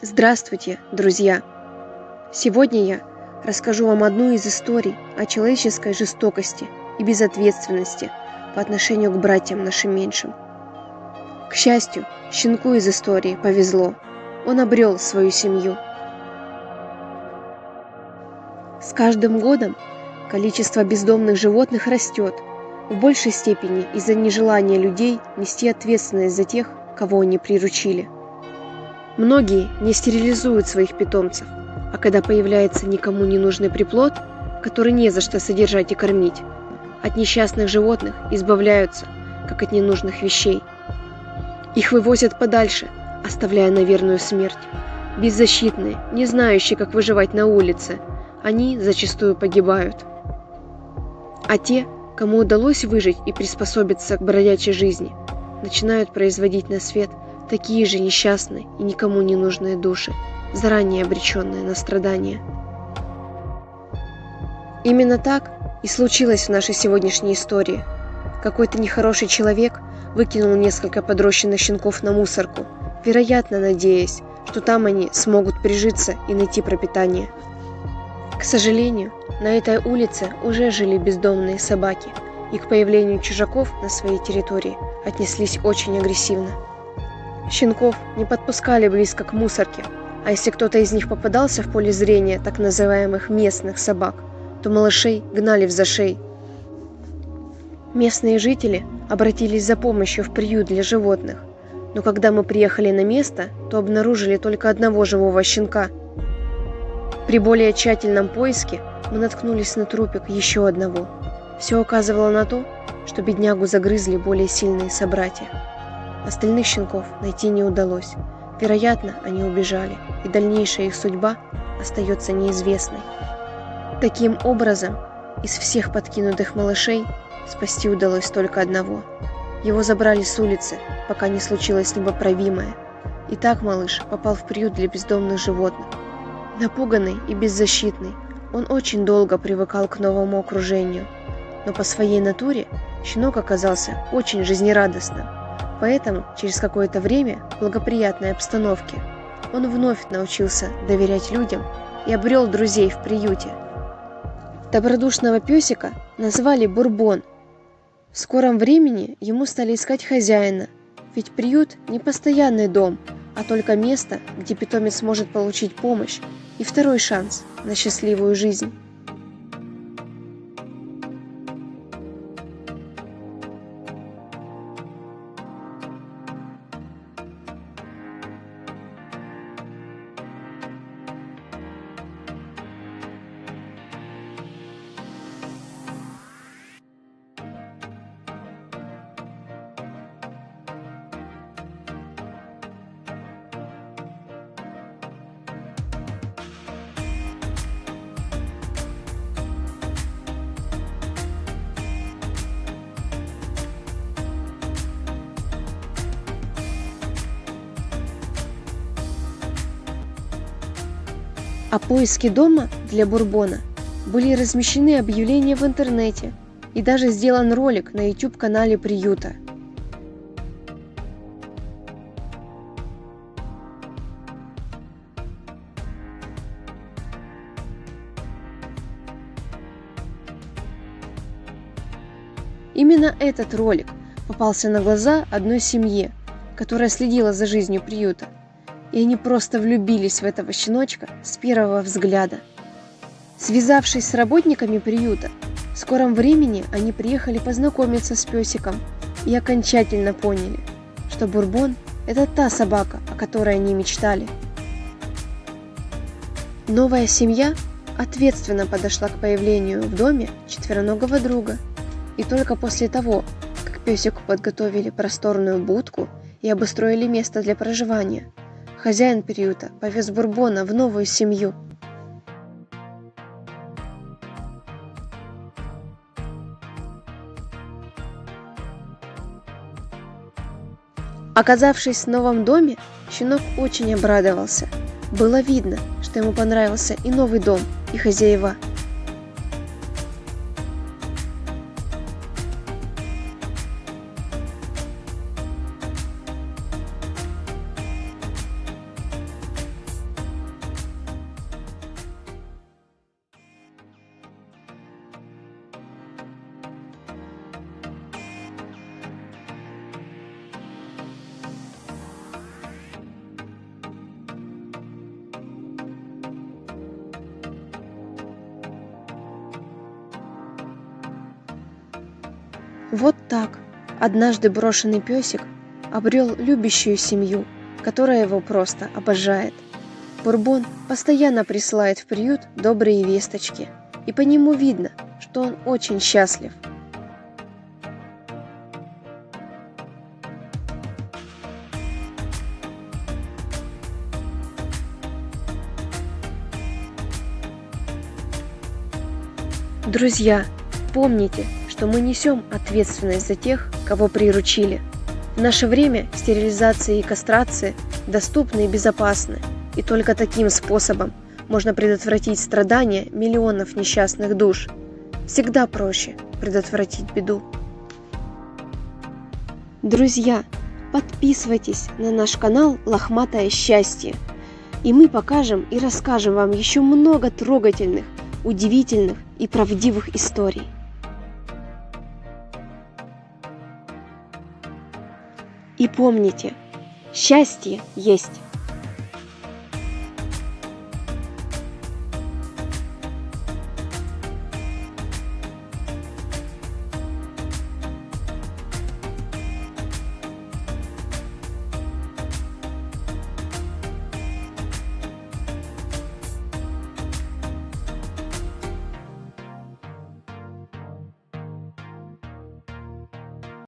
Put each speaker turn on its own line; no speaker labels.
Здравствуйте, друзья! Сегодня я расскажу вам одну из историй о человеческой жестокости и безответственности по отношению к братьям нашим меньшим. К счастью, щенку из истории повезло. Он обрел свою семью. С каждым годом количество бездомных животных растет, в большей степени из-за нежелания людей нести ответственность за тех, кого они приручили. Многие не стерилизуют своих питомцев, а когда появляется никому не нужный приплод, который не за что содержать и кормить, от несчастных животных избавляются, как от ненужных вещей. Их вывозят подальше, оставляя на верную смерть. Беззащитные, не знающие, как выживать на улице, они зачастую погибают. А те, кому удалось выжить и приспособиться к бродячей жизни, начинают производить на свет такие же несчастные и никому не нужные души, заранее обреченные на страдания. Именно так и случилось в нашей сегодняшней истории. Какой-то нехороший человек выкинул несколько подрощенных щенков на мусорку, вероятно, надеясь, что там они смогут прижиться и найти пропитание. К сожалению, на этой улице уже жили бездомные собаки, и к появлению чужаков на своей территории отнеслись очень агрессивно. Щенков не подпускали близко к мусорке, а если кто-то из них попадался в поле зрения так называемых местных собак, то малышей гнали в зашей. Местные жители обратились за помощью в приют для животных, но когда мы приехали на место, то обнаружили только одного живого щенка. При более тщательном поиске мы наткнулись на трупик еще одного. Все указывало на то, что беднягу загрызли более сильные собратья. Остальных щенков найти не удалось. Вероятно, они убежали, и дальнейшая их судьба остается неизвестной. Таким образом, из всех подкинутых малышей спасти удалось только одного. Его забрали с улицы, пока не случилось непоправимое. И так малыш попал в приют для бездомных животных. Напуганный и беззащитный, он очень долго привыкал к новому окружению. Но по своей натуре щенок оказался очень жизнерадостным. Поэтому через какое-то время в благоприятной обстановке он вновь научился доверять людям и обрел друзей в приюте. Добродушного песика назвали Бурбон. В скором времени ему стали искать хозяина, ведь приют не постоянный дом, а только место, где питомец может получить помощь и второй шанс на счастливую жизнь. О поиске дома для Бурбона были размещены объявления в интернете и даже сделан ролик на YouTube-канале приюта. Именно этот ролик попался на глаза одной семье, которая следила за жизнью приюта. И они просто влюбились в этого щеночка с первого взгляда. Связавшись с работниками приюта, в скором времени они приехали познакомиться с песиком и окончательно поняли, что Бурбон – это та собака, о которой они мечтали. Новая семья ответственно подошла к появлению в доме четвероногого друга. И только после того, как песику подготовили просторную будку и обустроили место для проживания, хозяин приюта повез Бурбона в новую семью. Оказавшись в новом доме, щенок очень обрадовался. Было видно, что ему понравился и новый дом, и хозяева. Вот так однажды брошенный песик обрел любящую семью, которая его просто обожает. Бурбон постоянно присылает в приют добрые весточки, и по нему видно, что он очень счастлив. Друзья, помните, что мы несем ответственность за тех, кого приручили. В наше время стерилизация и кастрация доступны и безопасны, и только таким способом можно предотвратить страдания миллионов несчастных душ. Всегда проще предотвратить беду. Друзья, подписывайтесь на наш канал «Лохматое счастье», и мы покажем и расскажем вам еще много трогательных, удивительных и правдивых историй. И помните, счастье есть.